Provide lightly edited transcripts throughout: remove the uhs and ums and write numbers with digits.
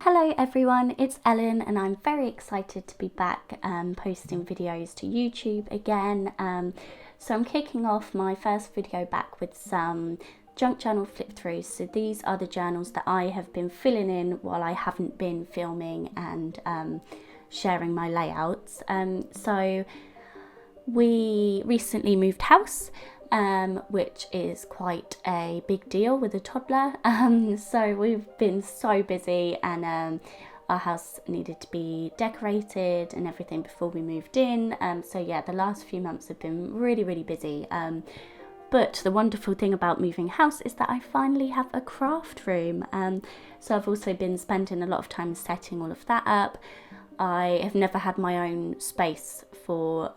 Hello everyone, it's Ellen and I'm very excited to be back posting videos to YouTube again. So I'm kicking off my first video back with some junk journal flip throughs. So these are the journals that I have been filling in while I haven't been filming and sharing my layouts. So we recently moved house, which is quite a big deal with a toddler. So we've been so busy, and our house needed to be decorated and everything before we moved in. So yeah, the last few months have been really busy. But the wonderful thing about moving house is that I finally have a craft room. So I've also been spending a lot of time setting all of that up. I have never had my own space for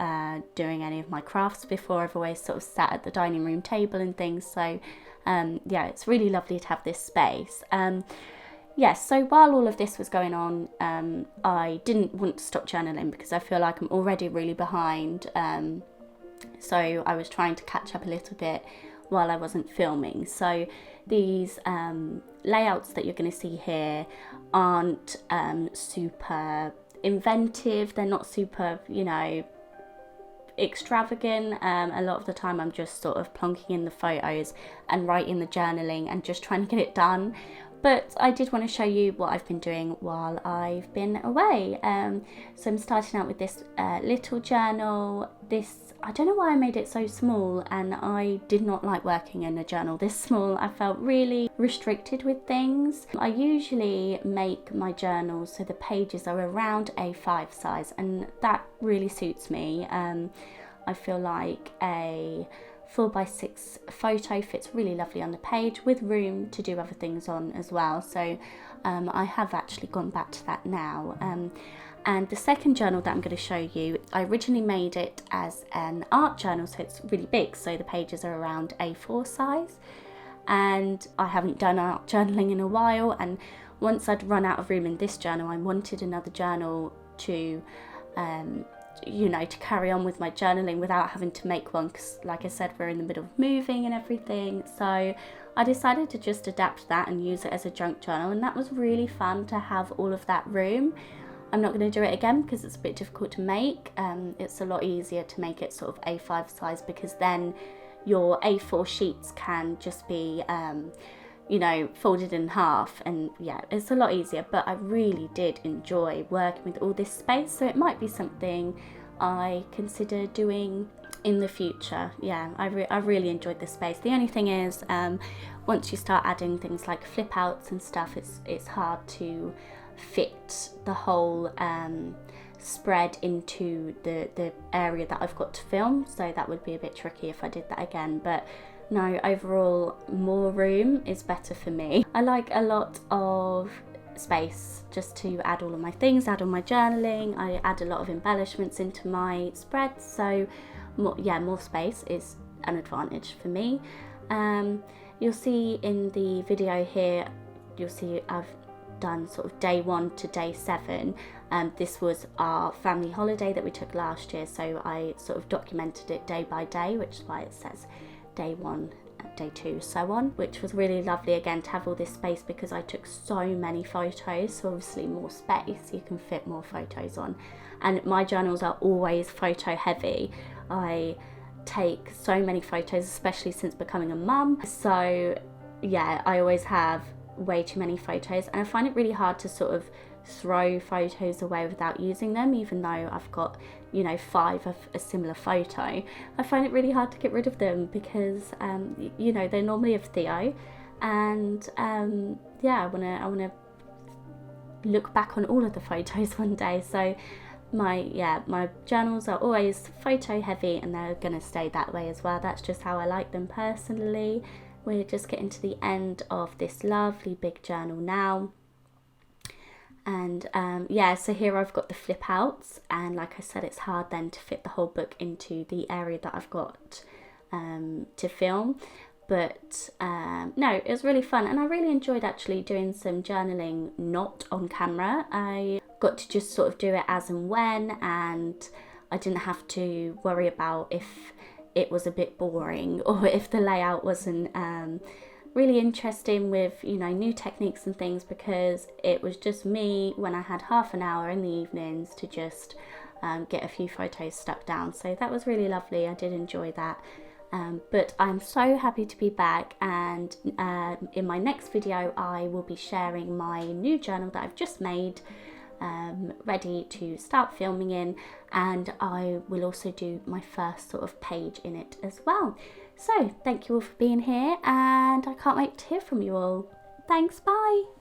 doing any of my crafts before. I've always sort of sat at the dining room table and things. So yeah, it's really lovely to have this space. Yes, so while all of this was going on, I didn't want to stop journaling because I feel like I'm already really behind. So I was trying to catch up a little bit while I wasn't filming. So these layouts that you're going to see here aren't super inventive. They're not super, extravagant. A lot of the time I'm just sort of plonking in the photos and writing the journaling and just trying to get it done. But I did want to show you what I've been doing while I've been away. So I'm starting out with this little journal. I don't know why I made it so small, and I did not like working in a journal this small. I felt really restricted with things. I usually make my journals so the pages are around A5 size, and that really suits me. I feel like a 4x6 photo fits really lovely on the page with room to do other things on as well. So I have actually gone back to that now. And the second journal that I'm going to show you, I originally made it as an art journal, so it's really big, so the pages are around A4 size. And I haven't done art journaling in a while, and once I'd run out of room in this journal, I wanted another journal to to carry on with my journaling without having to make one, because like I said, we're in the middle of moving and everything. So I decided to just adapt that and use it as a junk journal, and that was really fun to have all of that room. I'm not going to do it again because it's a bit difficult to make. It's a lot easier to make it sort of A5 size, because then your A4 sheets can just be folded in half, and yeah, it's a lot easier. But I really did enjoy working with all this space, so it might be something I consider doing in the future. Yeah, I really enjoyed this space. The only thing is, once you start adding things like flip outs and stuff, it's hard to fit the whole spread into the area that I've got to film, so that would be a bit tricky if I did that again. But no, overall, more room is better for me. I like a lot of space just to add all of my things, add all my journaling. I add a lot of embellishments into my spreads, so more space is an advantage for me. You'll see in the video here, you'll see I've done sort of day 1 to day 7. This was our family holiday that we took last year, so I sort of documented it day by day, which is why it says day 1, day 2, so on, which was really lovely again to have all this space, because I took so many photos. So obviously more space, you can fit more photos on, and my journals are always photo heavy. I take so many photos, especially since becoming a mum, so yeah, I always have way too many photos, and I find it really hard to sort of throw photos away without using them, even though I've got 5 of a similar photo. I find it really hard to get rid of them because they're normally of Theo, and I want to look back on all of the photos one day. So my journals are always photo heavy, and they're gonna stay that way as well. That's just how I like them personally. We're just getting to the end of this lovely big journal now. And so here I've got the flip outs, and like I said, it's hard then to fit the whole book into the area that I've got to film. But no, it was really fun, and I really enjoyed actually doing some journaling not on camera. I got to just sort of do it as and when, and I didn't have to worry about if it was a bit boring or if the layout wasn't really interesting with, you know, new techniques and things, because it was just me when I had half an hour in the evenings to just get a few photos stuck down. So that was really lovely. I did enjoy that. But I'm so happy to be back, and in my next video I will be sharing my new journal that I've just made, ready to start filming in, and I will also do my first sort of page in it as well. So thank you all for being here, and I can't wait to hear from you all. Thanks, bye.